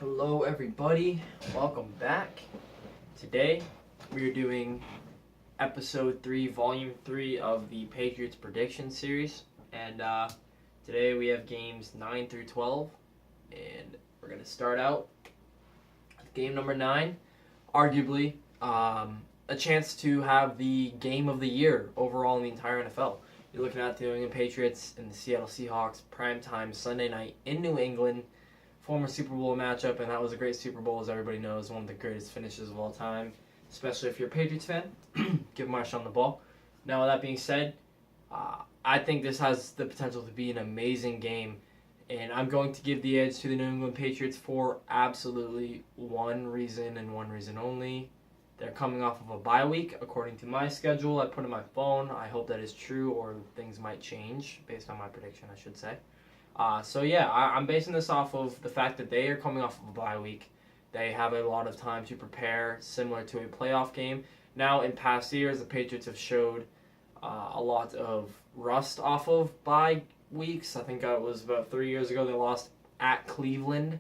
Hello everybody, welcome back. Today we are doing episode 3, volume 3 of the Patriots prediction series, and today we have games 9 through 12, and we're going to start out with game number 9, arguably a chance to have the game of the year overall in the entire NFL. You're looking at the New England Patriots and the Seattle Seahawks, primetime Sunday night in New England. Former Super Bowl matchup, and that was a great Super Bowl, as everybody knows, one of the greatest finishes of all time, especially if you're a Patriots fan. Give Marsh on the ball. Now, with that being said, I think this has the potential to be an amazing game, and I'm going to give the edge to the New England Patriots for absolutely one reason and one reason only. They're coming off of a bye week, according to my schedule. I put in my phone. I hope that is true, or things might change based on my prediction, I should say. I'm basing this off of the fact that they are coming off of a bye week. They have a lot of time to prepare, similar to a playoff game. Now, in past years, the Patriots have showed a lot of rust off of bye weeks. I think it was about 3 years ago they lost at Cleveland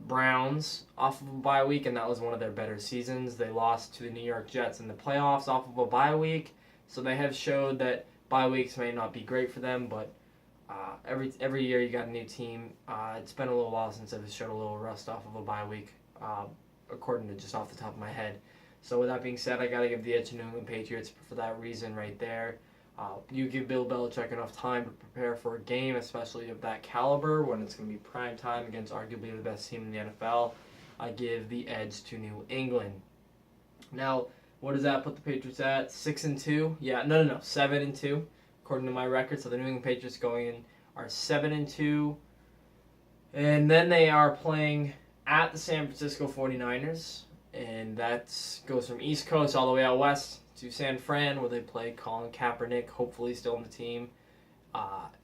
Browns off of a bye week, and that was one of their better seasons. They lost to the New York Jets in the playoffs off of a bye week. So they have showed that bye weeks may not be great for them, but every year you got a new team. It's been a little while since I've showed a little rust off of a bye week, according to just off the top of my head. So with that being said, I got to give the edge to New England Patriots for that reason right there. You give Bill Belichick enough time to prepare for a game, especially of that caliber, when it's going to be prime time against arguably the best team in the NFL. I give the edge to New England. Now, what does that put the Patriots at? 6-2? Yeah, no, 7-2. According to my record, so the New England Patriots going in are 7-2. And then they are playing at the San Francisco 49ers. And that goes from East Coast all the way out west to San Fran, where they play Colin Kaepernick, hopefully still on the team.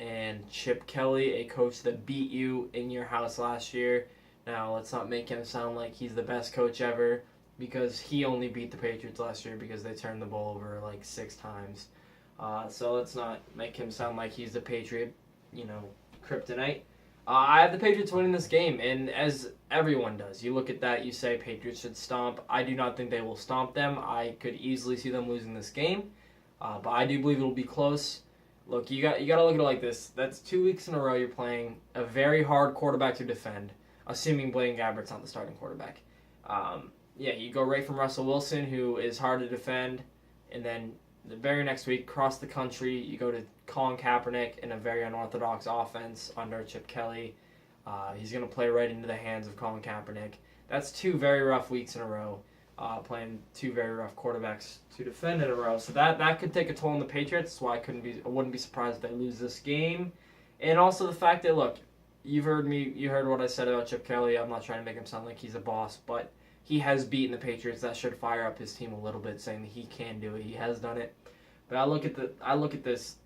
And Chip Kelly, a coach that beat you in your house last year. Now, let's not make him sound like he's the best coach ever, because he only beat the Patriots last year because they turned the ball over like 6 times. So let's not make him sound like he's the Patriot, kryptonite. I have the Patriots winning this game, and as everyone does, you look at that, you say Patriots should stomp. I do not think they will stomp them. I could easily see them losing this game, but I do believe it'll be close. Look, you got to look at it like this. That's 2 weeks in a row you're playing a very hard quarterback to defend, assuming Blaine Gabbert's not the starting quarterback. You go right from Russell Wilson, who is hard to defend, and then the very next week, across the country, you go to Colin Kaepernick in a very unorthodox offense under Chip Kelly. He's going to play right into the hands of Colin Kaepernick. That's 2 very rough weeks in a row, playing 2 very rough quarterbacks to defend in a row. So that could take a toll on the Patriots. That's why I wouldn't be surprised if they lose this game. And also the fact that, look, you heard what I said about Chip Kelly. I'm not trying to make him sound like he's a boss, but he has beaten the Patriots. That should fire up his team a little bit, saying that he can do it. He has done it. But I look at this.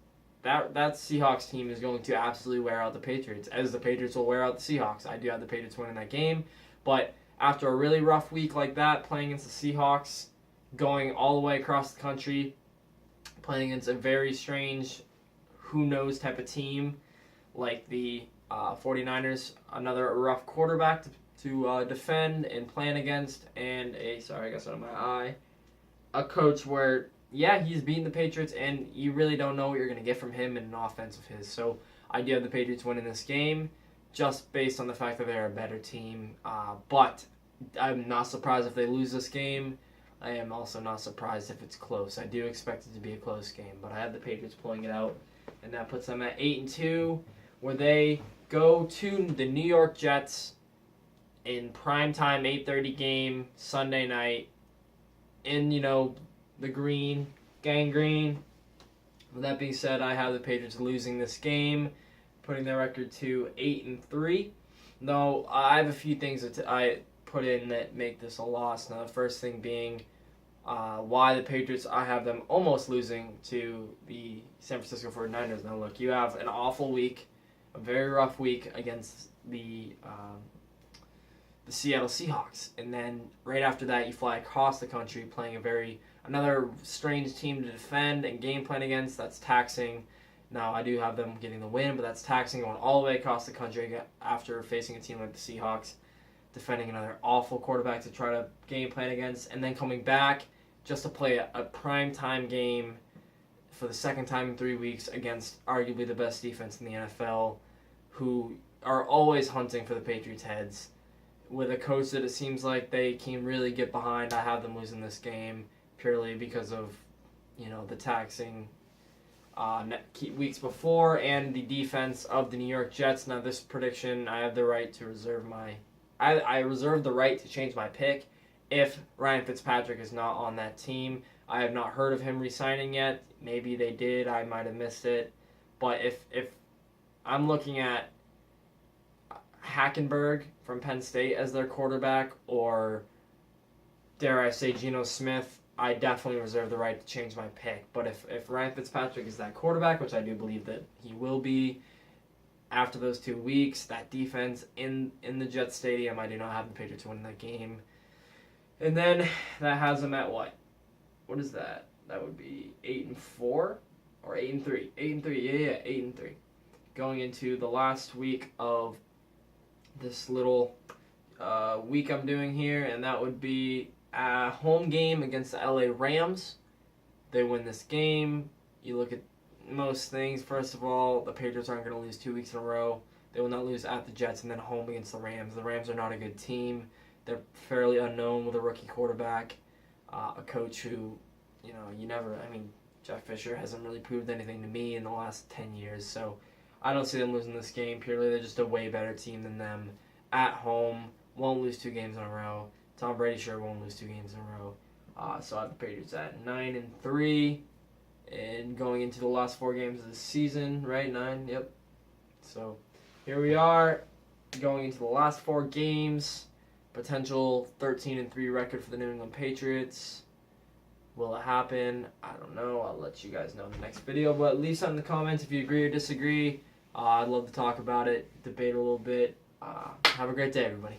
That Seahawks team is going to absolutely wear out the Patriots, as the Patriots will wear out the Seahawks. I do have the Patriots winning that game, but after a really rough week like that, playing against the Seahawks, going all the way across the country, playing against a very strange, who knows type of team like the 49ers, another rough quarterback to defend and plan against, and a coach where, he's beating the Patriots, and you really don't know what you're going to get from him in an offense of his. So I do have the Patriots winning this game, just based on the fact that they're a better team. But I'm not surprised if they lose this game. I am also not surprised if it's close. I do expect it to be a close game, but I have the Patriots pulling it out, and that puts them at 8-2, where they go to the New York Jets in primetime 8:30 game Sunday night in the green, gang green. With that being said, I have the Patriots losing this game, putting their record to 8-3. Though I have a few things that I put in that make this a loss. Now, the first thing being why the Patriots, I have them almost losing to the San Francisco 49ers. Now, look, you have an awful week, a very rough week against the Seattle Seahawks, and then right after that, you fly across the country playing another strange team to defend and game plan against. That's taxing. Now, I do have them getting the win, but that's taxing going all the way across the country after facing a team like the Seahawks. defending another awful quarterback to try to game plan against, and then coming back just to play a primetime game for the second time in 3 weeks against arguably the best defense in the NFL, who are always hunting for the Patriots' heads. With a coach that it seems like they can really get behind, I have them losing this game purely because of, the taxing weeks before and the defense of the New York Jets. Now, this prediction, I have the right to reserve I reserve the right to change my pick if Ryan Fitzpatrick is not on that team. I have not heard of him resigning yet. Maybe they did. I might have missed it. But if I'm looking at Hackenberg from Penn State as their quarterback, or dare I say Geno Smith, I definitely reserve the right to change my pick. But if Ryan Fitzpatrick is that quarterback, which I do believe that he will be, after those 2 weeks, that defense in the Jets Stadium, I do not have the Patriots winning that game. And then that has them at what? What is that? That would be 8-4 or 8-3. 8-3. 8-3. Going into the last week of this little week I'm doing here, and that would be a home game against the LA Rams. They win this game. You look at most things. First of all, the Patriots aren't going to lose 2 weeks in a row. They will not lose at the Jets and then home against the Rams. The Rams are not a good team. They're fairly unknown with a rookie quarterback, a coach who, Jeff Fisher hasn't really proved anything to me in the last 10 years. So I don't see them losing this game. Purely, they're just a way better team than them. At home, won't lose 2 games in a row. Tom Brady sure won't lose 2 games in a row. So I have the Patriots at 9-3. And going into the last 4 games of the season, right? 9, yep. So here we are, going into the last 4 games. Potential 13-3 record for the New England Patriots. Will it happen? I don't know. I'll let you guys know in the next video. But leave something in the comments if you agree or disagree. I'd love to talk about it, debate a little bit. Have a great day, everybody.